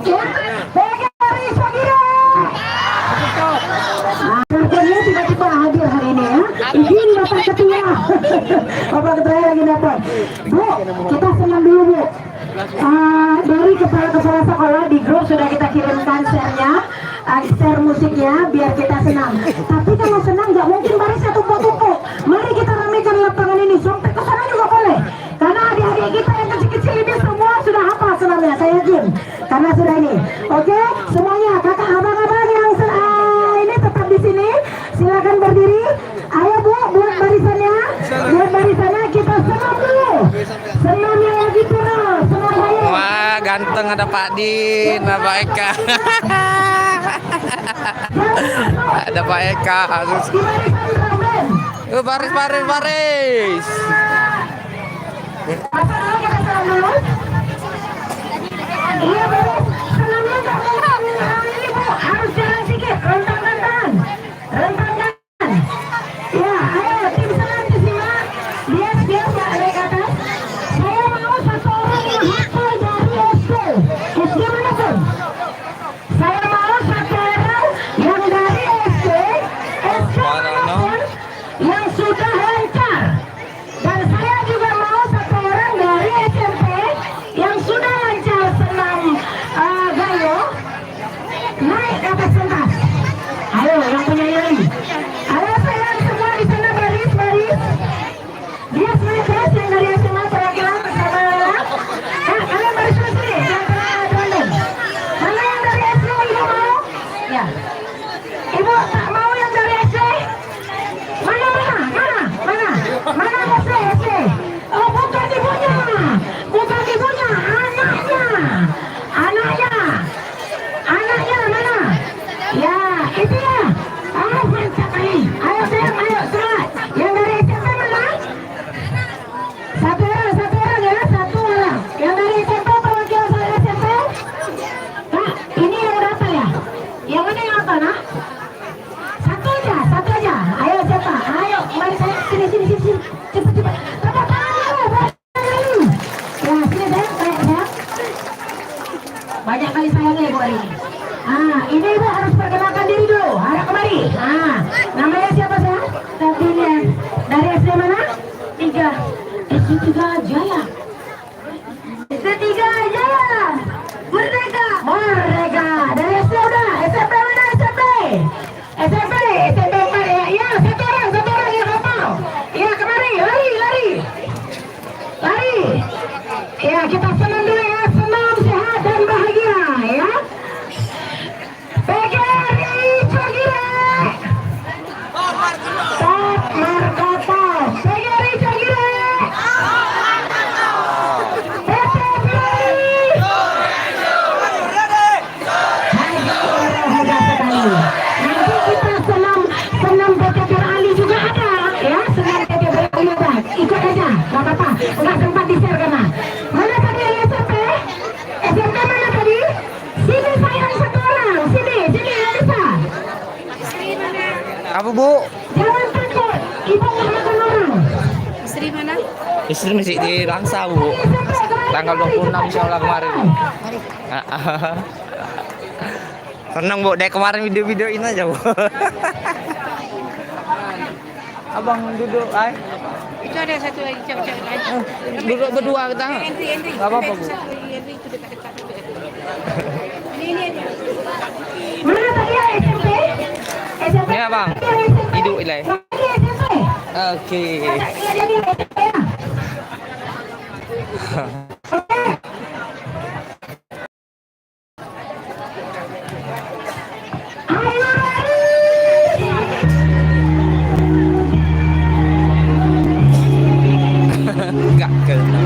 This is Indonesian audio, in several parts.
Ya, PGRI Sagira. Anaknya tiba-tiba hadir hari ini ya. Izin Bapak Ketua. Bapak Ketua lagi datang. Bu, kita senam dulu Bu. Dari kepala-kepala sekolah di grup sudah kita kirimkan share-nya, share musiknya biar kita senang. Tapi kalau senang nggak mungkin barisnya tumpuk-tumpuk. Mari kita ramaikan lapangan ini sampai ke sana juga boleh. Karena adik-adik kita yang kecil-kecil ini semua sudah hafal senamnya, saya yakin. Karena sudah ini. Oke, semuanya kakak abang-abang yang ini tetap di sini. Silakan berdiri. Ayo Bu, buat barisannya. Buat barisannya kita senam dulu. Senam yang lagi turun. Senam saya. Wah, ganteng ada Pak Din, ada Pak Eka. Ada Pak Eka. Baris, baris, baris. Apa dulu kita senam dulu? Iya Bu, senamnya nggak boleh ini Bu, harus jalan sedikit, rentang-rentang, rentangkan. Ya, ayo tim senam disimak, bias bias ya naik ke atas. Saya mau satu orang yang hafal dari SD, SD mana pun. Saya mau satu orang yang dari SD, SD manapun yang sudah lancar. Dan saya juga mau satu orang dari SMP yang sudah lancar senam gayo naik ke atas pentas. Ayo yang punya nyali. Ayo saya semua di sana baris-baris. Dia sebenarnya yang dari SMA perwakilan bersama. Kalian baris sini yang kena random. Mana yang dari SD ibu mau? Ya. Ibu tak mau yang dari SD? Mana? Mana SD? Oh bukan ibunya, anaknya mana? Ya itu ya. Oh mantap kali. Ayo sayang, ayo semangat. Yang dari SMP mana? Satu orang ya, satu orang. Yang dari SMP perwakilan saya SMP. Kak, ini yang datang ya? Yang mana yang apa nak? Satu aja. Ayo siapa? Ayo, mari saya sini. Cepat. Tepuk tangan. Ya, sini saya. Banyak kali sayangnya Ibu hari ini. Ini Ibu harus perkenalkan diri dulu. Harap kemari. Namanya siapa saya? Tadinya dari SD mana? 3. SD 3 Jaya. SD 3 Jaya. Merdeka. Dari SD udah. SMP mana SMP? SMP 4 ya. Ya, satu orang yang hafal. Ya, kemari. Lari. Ya, kita senam dulu ya. Senam, sehat dan bahagia ya. PGRI Sagira. Top Markota. PGRI Sagira. Nanti kita senam PTP Ali juga ada ya, senam PTP Ali ada. Ikut aja, nggak apa-apa. Nggak sempat di-share karena. Mana tadi yang SMP? SMP mana tadi? Sini sayang satu orang. Sini yang bisa. Apa Bu? Jangan takut. Ibu nggak makan orang. Istri mana? Istri masih di Langsa Bu. Tanggal 26 insya Allah kemarin. Senang Bu, dari kemarin video-videoin aja Bu. Abang duduk, ay. Itu ada satu lagi cewek-cewek lain. Duduk berdua kita. Entry. Nggak apa-apa Bu. Satu lagi entry itu dekat-dekat itu. Ini aja. Mana tadi ya SMP? SMP. Ini abang. Hidup ilai. Ini SMP. Oke. Iya jadi SMP ya. Oke. Ayo lari. Enggak kena.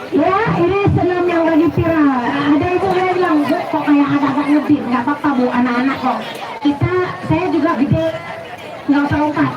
Ya, ini senam yang lagi viral. Ada ibu yang bilang, Bu, kok kayak agak-agak ngebit. Nggak apa-apa Bu, anak-anak kok. Saya juga gede, nggak usah lompat.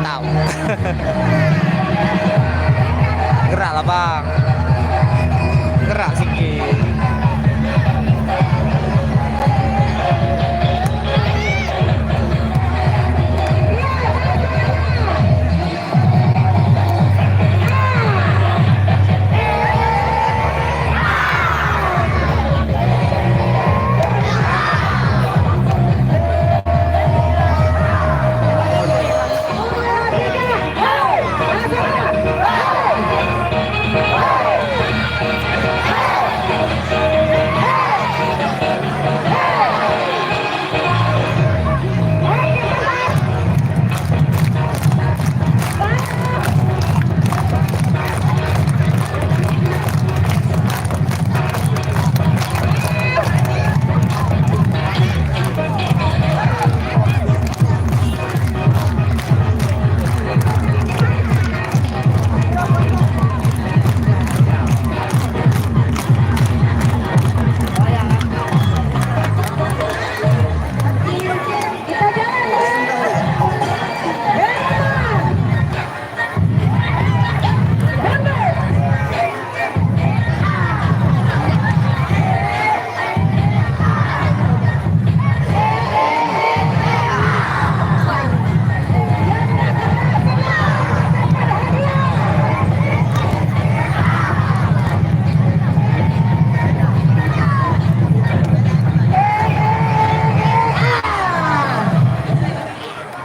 mantap. Gerak lah bang. Gerak sikit.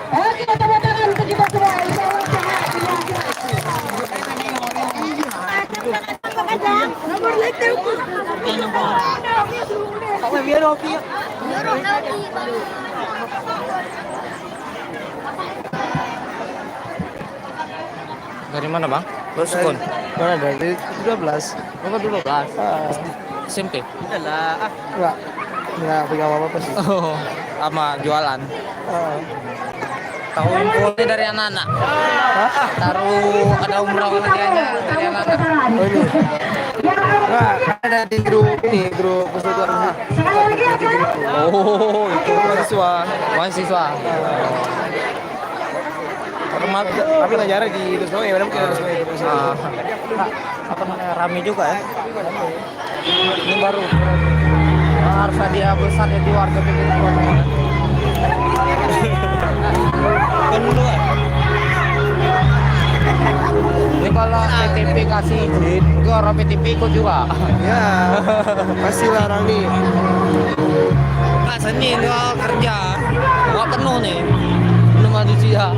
Oke, tepuk tangan untuk kita semua. Insya Allah Dari mana bang? Sukun. Mana dari 12? Bapak 12. SMP. Enggak pegang apa-apa sih. Oh, sama jualan. Tahu infonya dari anak-anak. Taruh ada umroh lagi aja dari anak-anak. Oh ini. Enggak, ada di grup persatuan. sekali lagi ya kan? Oh, itu Mahasiswa. mahasiswa. Tapi ngajar di itu semua ya, memang kita semua itu. Ah, apa namanya rame juga ya. Ini baru harus dia besar ya di warga bikin kan dulu kan. Ini kalau PTP kasih izin, gue orang PTP ikut juga. Ya, pasti larang nih. Nggak seni nggak kerja, nggak penuh nih, penuh manusia.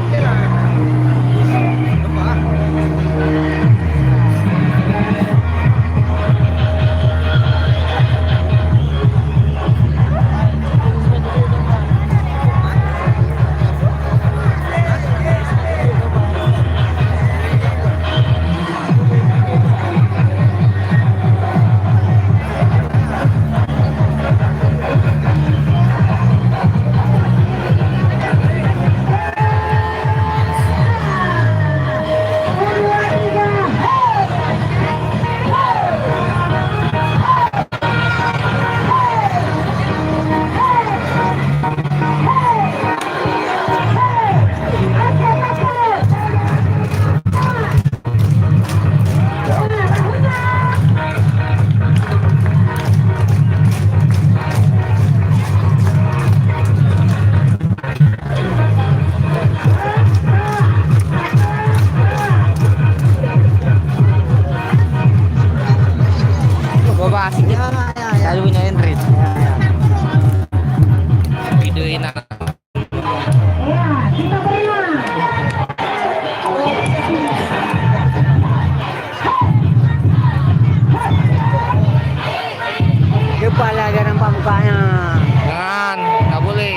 Bapak asik ya, lalu punya Henry. Videoin anak. Ya, kita beriman. Kepala dia nampak mukanya. Jangan, nggak boleh.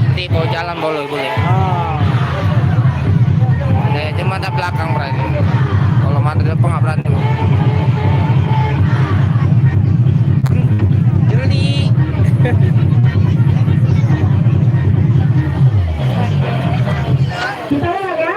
Nanti bawa jalan boleh. Ada cuma ada belakang berarti. Kalau ada depan nggak berani. Juli. Kita lihat ya.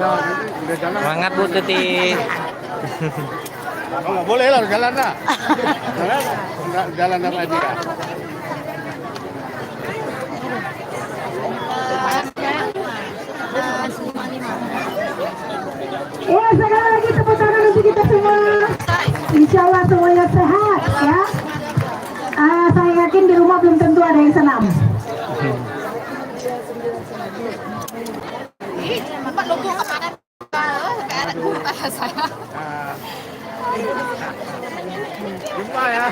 Udah jalan. Semangat Bu Tuti. Oh, nggak boleh lah, jalan dah. Jalan apa aja. Ya, sekali lagi tepuk tangan untuk kita semua. Insya Allah semuanya sehat ya. Saya yakin di rumah belum tentu ada yang senam. Bapak logo kepada kayak anak guru saya. Jumpa ya.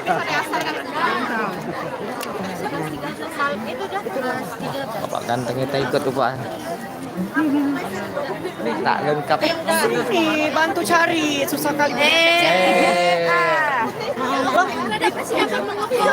Bapak ganteng kita ikut tuh Pak. Tak lengkap. Ini bantu cari susah kali. Dapat siapa mengukur?